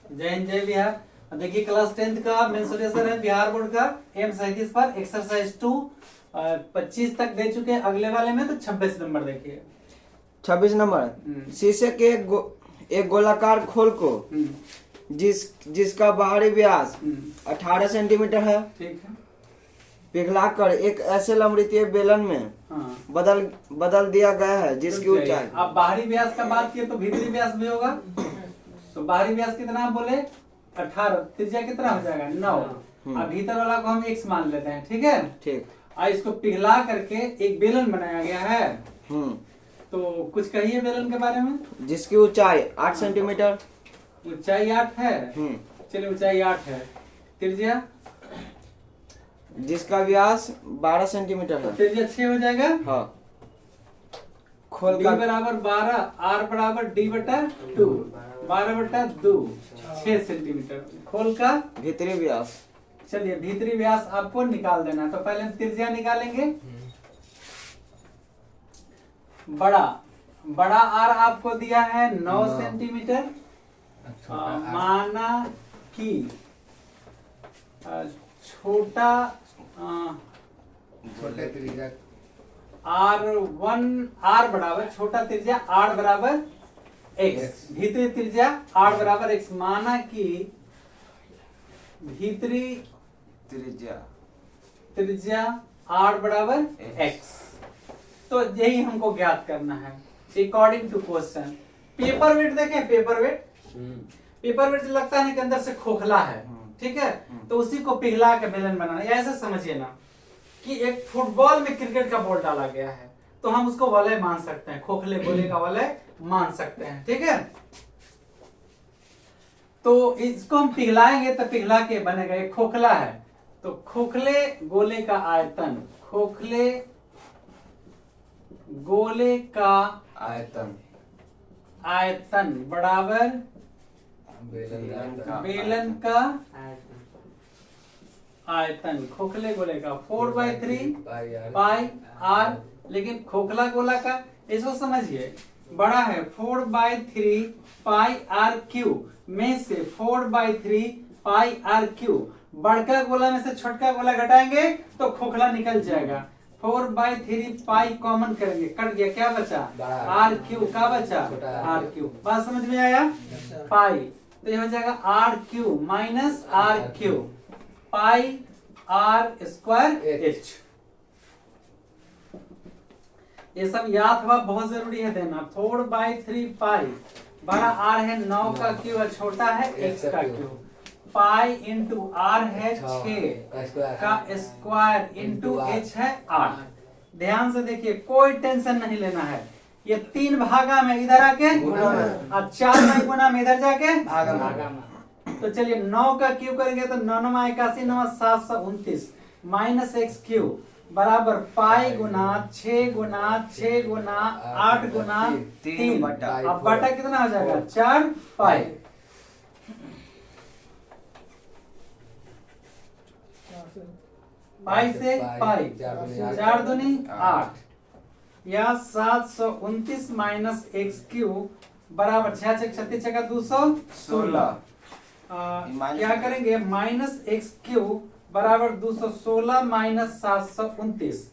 जय हिंद जय बिहार। देखिए क्लास 10th का मेंसुरेशन है बिहार बोर्ड का M37 पर एक्सरसाइज 2 25 तक दे चुके हैं। अगले वाले में तो 26 नंबर देखिए। 26 नंबर शीशे के एक गोलाकार खोल को जिसका बाहरी व्यास 18 सेंटीमीटर है, ठीक है। पिघलाकर एक ऐसे लंबवृत्तीय बेलन में बदल दिया गया है जिसकी ऊंचाई। आप बाहरी व्यास का बात किए तो भीतरी व्यास भी होगा। तो बाहरी व्यास कितना आप बोले 18, त्रिज्या कितना हो जाएगा 9। अब भीतर वाला को हम x मान लेते हैं, ठीक है। ठीक। और इसको पिघला करके एक बेलन बनाया गया है। तो कुछ कहिए बेलन के बारे में। जिसकी ऊंचाई 8 सेंटीमीटर। ऊंचाई 8 है। चलिए ऊंचाई 8 है। त्रिज्या जिसका व्यास 12 सेंटीमीटर है। त्रिज्या 6 हो जाएगा। हाँ। खोल D बराबर 12, R बराबर D बटा 2, 12 बटा 2, 6 सेंटीमीटर। खोल का भीतरी व्यास। चलिए भीतरी व्यास आपको निकाल देना। तो पहले हम त्रिज्या निकालेंगे। बड़ा R आपको दिया है 9 सेंटीमीटर। माना कि छोटा त्रिज्या R बराबर छोटा त्रिज्या R बराबर x। भीतरी त्रिज्या R बराबर x। माना कि भीतरी त्रिज्या R बराबर x। तो यही हमको ज्ञात करना है according to question. Paper weight देखें। पेपर वेट लगता है ना कि अंदर से खोखला है, ठीक है। तो उसी को पिघला के बेलन बनाना। ऐसे समझिए ना कि एक फुटबॉल में क्रिकेट का बॉल डाला गया है तो हम उसको वलय मान सकते हैं, खोखले गोले का वलय मान सकते हैं, ठीक है। तो इसको हम पिघलाएंगे तो पिघला के बनेगा। एक खोखला है तो खोखले गोले का आयतन, खोखले गोले का आयतन बराबर बेलन का आयतन। खोखले गोले का 4/3 पाई आर। लेकिन खोखला गोला का इसको समझिए बड़ा है 4/3 पाई आर क्यू में से 4/3 पाई आर क्यू। बड़का गोला में से छोटका गोला घटाएंगे तो खोखला निकल जाएगा। 4/3 पाई कॉमन करेंगे, कट गया, क्या बचा आर क्यू। का बचा आर क्यू। बात समझ में आया। पाई तो ये हो जाएगा R Q minus R Q pi are square H. ये सब याद हुआ, बहुत जरूरी है देना। 4/3 पाई बड़ा आर है 9 का क्यू है, छोटा है x का क्यू। पाई इंटू आर है 6 का स्क्वायर इंटू एच है 8। ध्यान से देखिए, कोई टेंशन नहीं लेना है। ये 3 भागा में इधर आके और 4 में गुना में इधर जाके भागा में। तो चलिए 9 का क्यू करेंगे तो 9 9 81 9 729 माइनस एक्स क्यू बराबर पाई गुना 6 गुना 6 गुना 8 गुना 3। अब बटा कितना हो जाएगा 4 पाई। पाई से पाई 4 दूनी 8 या 729 माइनस एक्स क्यू बराबर 6 36 छक्का 216। क्या करेंगे माइनस एक्स क्यू बराबर 216 माइनस 729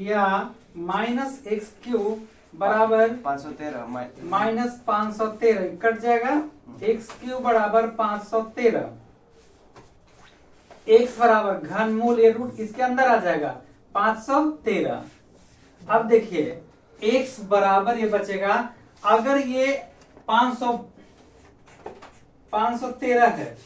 या माइनस एक्स क्यू बराबर 513 माइनस 513 कट जाएगा। एक्स क्यू बराबर 513। एक्स बराबर घनमूल ये रूट इसके अंदर आ जाएगा 513। अब देखिए एक्स बराबर ये बचेगा। अगर ये 513 है,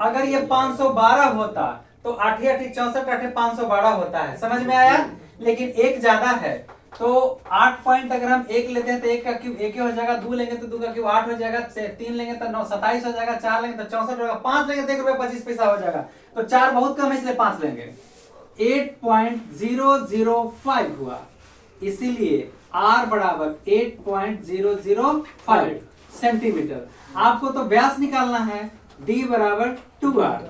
अगर ये 512 होता तो 8 8 64 8 512 होता है। समझ में आया। लेकिन एक ज्यादा है तो 8 पॉइंट अगर हम 1 लेते हैं तो 1 का क्यूब 1 हो जाएगा, 2 लेंगे तो 2 का क्यूब 8 हो जाएगा, 3 लेंगे तो 9 27 हो जाएगा, 4 लेंगे तो 64 होगा, 5 लेंगे तो 1 रुपया 25 पैसा हो जाएगा। तो 4 बहुत कम है इसलिए 5 लेंगे। 8.005 हुआ, इसीलिए R बराबर 8.005 सेंटीमीटर। आपको तो व्यास निकालना है। D बराबर 2R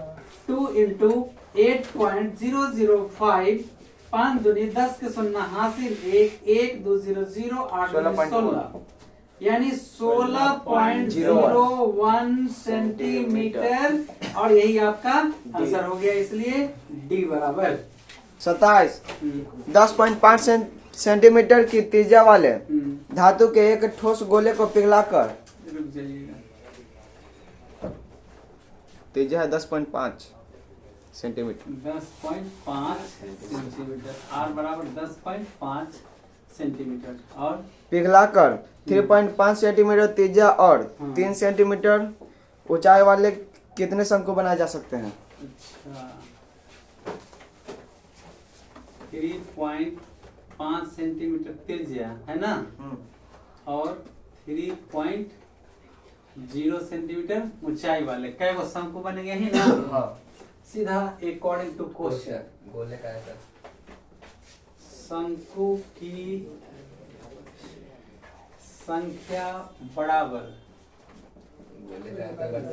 2 इंटू 8.005 5 दूनी 10 के 0 हासिल 1 1 2 0 0 8 16 यानी 16.01 सेंटीमीटर, और यही आपका आंसर हो गया, इसलिए डी बराबर 27 10.5 सेंटीमीटर की त्रिज्या वाले धातु के एक ठोस गोले को पिघलाकर, रुक जाइएगा, त्रिज्या है 10.5 सेंटीमीटर, 10.5 सेंटीमीटर, आर बराबर 10.5 सेंटीमीटर, और पिघलाकर 3.5 सेंटीमीटर त्रिज्या और 3 सेंटीमीटर ऊंचाई वाले कितने शंकु बनाए जा सकते हैं? अच्छा 3.5 सेंटीमीटर त्रिज्या है ना, और 3.0 सेंटीमीटर ऊंचाई वाले कै गो शंकु बनेंगे ही ना। सीधा अकॉर्डिंग टू क्वेश्चन गोले का है शंकु की संख्या बराबर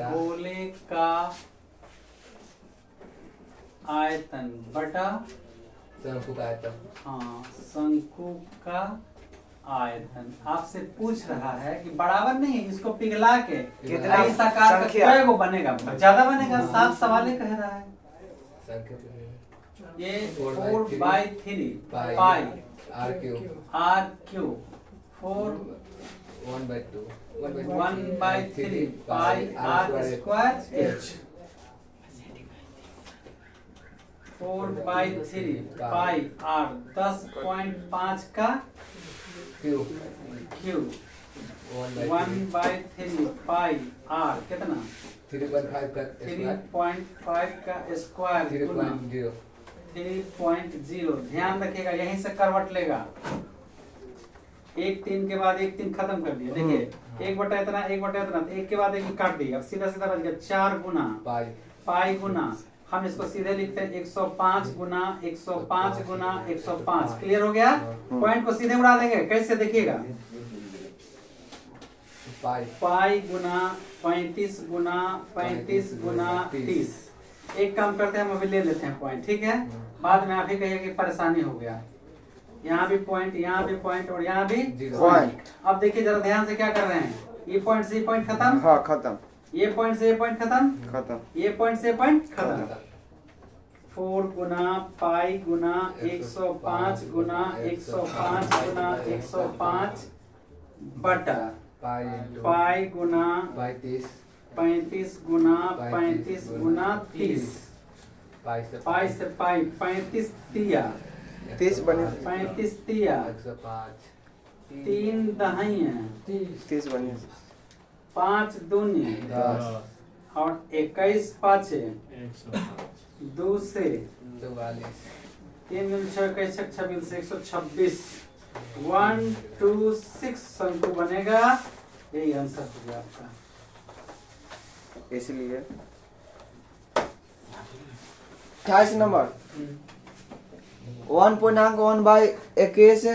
गोले का आयतन बटा शंकु का आयतन। हाँ शंकु का आयतन। आपसे पूछ रहा है कि बराबर नहीं, इसको पिघला के कितना इस आकार का संख्या? कै गो बनेगा, ज्यादा बनेगा, 7 सवाल ही कह रहा है। ये 4/3 pi r cube r cube 4 1/2 1/3 pi are square h 4/3 pi r 10.5 का क्यू क्यू 1/3 पाई आर कितना 3.5 का 3.5 का स्क्वायर गुना 3.0 3.0। ध्यान रखिएगा, यहीं से करवट लेगा, एक 3 के बाद एक 3 खत्म कर दिया। देखिए 1/इतना 1/इतना, तो 1 के बाद 1 काट दिया, अब सीधा सीधा बच गया 4 गुना पाई पाई गुना, हम इसको सीधे लिखते हैं 105 गुना 105 गुना 105। क्लियर हो गया? पॉइंट को सीधे उड़ा देंगे, कैसे देखिएगा, पाई पाई गुना 35 गुना 35 गुना 30। एक काम करते हैं, हम अभी ले लेते हैं पॉइंट, ठीक है, बाद में आप ही कहिए कि परेशानी हो गया। यहाँ भी पॉइंट, यहाँ भी पॉइंट, और यहाँ भी पॉइंट। अब देखिए जरा ध्यान से क्या कर रहे हैं, ये पॉइंट से ये पॉइंट खत्म, हाँ खत्म, ये पॉइंट से ये पॉइंट खत्म, खत्म, ये पॉइंट से पॉइंट खत्म। 4 गुना पाई गुना 105 गुना 105 गुना 105 बटा पाई गुना 35 गुना 35 गुना 30। पाई से पाई 35 तिया 30 बने, 35 तिया 3 दहाइयाँ 30 बने, 5 दूनी 10 और 21 पाँचे 2 से 44 3 मिल 6 21 26 से 126 126 शंकु बनेगा। यही आंसर हो गया आपका। इसलिए 28 नंबर 1.1/21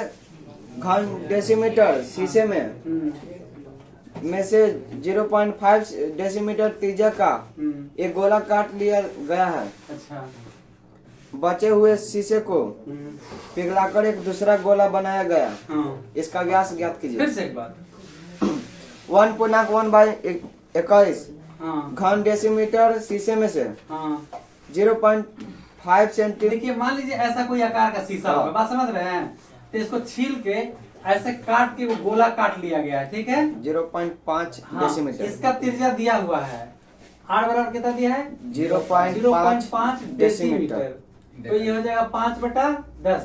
घन डेसीमीटर शीशे में से 0.5 डेसीमीटर त्रिज्या का एक गोला काट लिया गया है। अच्छा बचे हुए शीशे को पिघलाकर एक दूसरा गोला बनाया गया, हाँ इसका व्यास ज्ञात कीजिए। फिर से एक बार 1.1/21 हाँ घन डेसीमीटर शीशे में से हाँ 0.5 सेंटीमीटर, देखिए मान लीजिए ऐसा कोई आकार का शीशा होगा, बात समझ रहे हैं, तो इसको छील के ऐसे काट के वो गोला काट लिया गया है, ठीक है, 0.5 हाँ, डेसीमीटर, इसका त्रिज्या दिया हुआ है, आर बराबर कितना दिया है 0.5 डेसीमीटर। तो ये हो जाएगा 5/10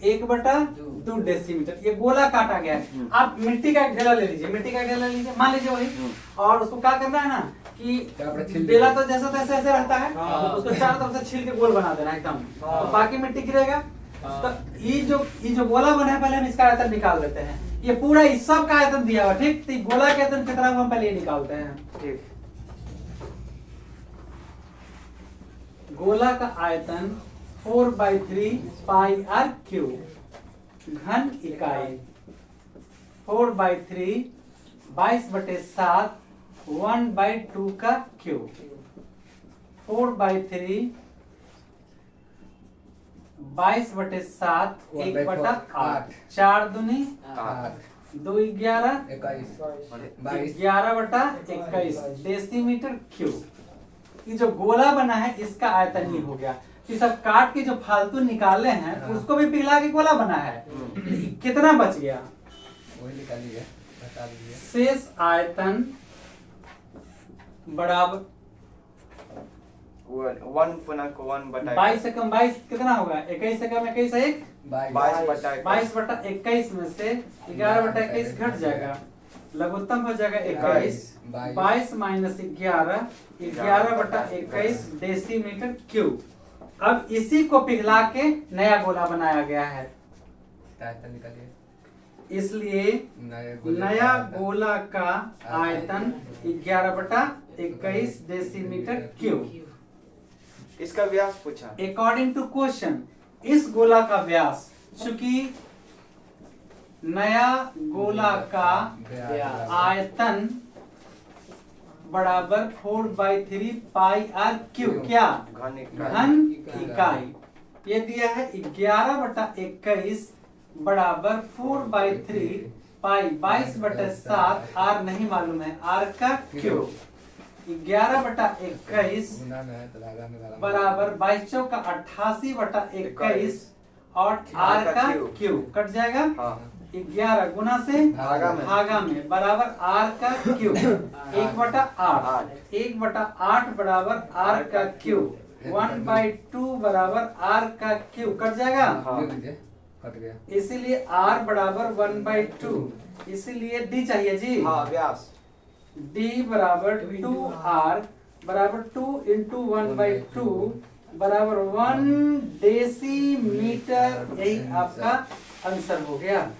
1/2 डेसीमीटर। ये गोला काटा गया है। आप मिट्टी का एक ढेला ले लीजिए, मिट्टी का एक ढेला लीजिए, मान लीजिए वही, और उसको क्या करना है ना कि ढेला तो जैसा तैसे ऐसे रहता है, उसको चारों तरफ से छील के गोल बना देना एकदम, तो बाकी मिट्टी गिरेगा। तो ये जो गोला बना है, पहले हम इसका आयतन निकाल देते हैं। ये पूरा इस सब का आयतन दिया हुआ, ठीक, तो गोला का आयतन कितना हुआ हम पहले ये निकालते हैं। ठीक, गोला का आयतन 4/3 पाई आर क्यू घन इकाई 4/3 22/7 1/2 का क्यू 4/3 22/7 1/8 4 दूनी 8 2 11 21 22 11/21 डेसीमीटर क्यूब। ये जो गोला बना है इसका आयतन ही हो गया। ये सब काट के जो फालतू निकाले हैं उसको भी पिघला के गोला बना है। कितना बच गया? वही निकालिए, बता दीजिए। शेष आयतन बराबर 22 से कम 22 कितना होगा? 21 से कम 21 1 22/21 में से 11/21 घट जाएगा, लघुत्तम हो जाएगा 21। 22 माइनस 11 11/21 डेसीमीटर क्यूब। अब इसी को पिघला के नया गोला बनाया गया है, आयतन निकालिए। इसलिए नया गोला का आयतन 11/21 डेसीमीटर क्यूब। इसका व्यास पूछा। अकॉर्डिंग टू क्वेश्चन इस गोला का व्यास, चूंकि नया गोला का आयतन बराबर 4/3 पाई आर क्यूब, क्या? घन इकाई। ये दिया है 11/21 बराबर 4/3 पाई 22/7 आर नहीं मालूम है, आर का क्यूब। 11/21 बराबर 22 चौका 88/21 और आर का क्यूब कट जाएगा। 11 गुना से भागा में बराबर आर का क्यूब 1/8 1/8 बराबर आर का क्यूब 1/2 बराबर आर का क्यूब कट जाएगा। कट गया। इसीलिए आर बराबर 1/2, इसीलिए डी चाहिए जी। व्यास D बराबर 2R बराबर 2 इंटू 1/2 बराबर 1 डेसीमीटर। यही आपका आंसर हो गया।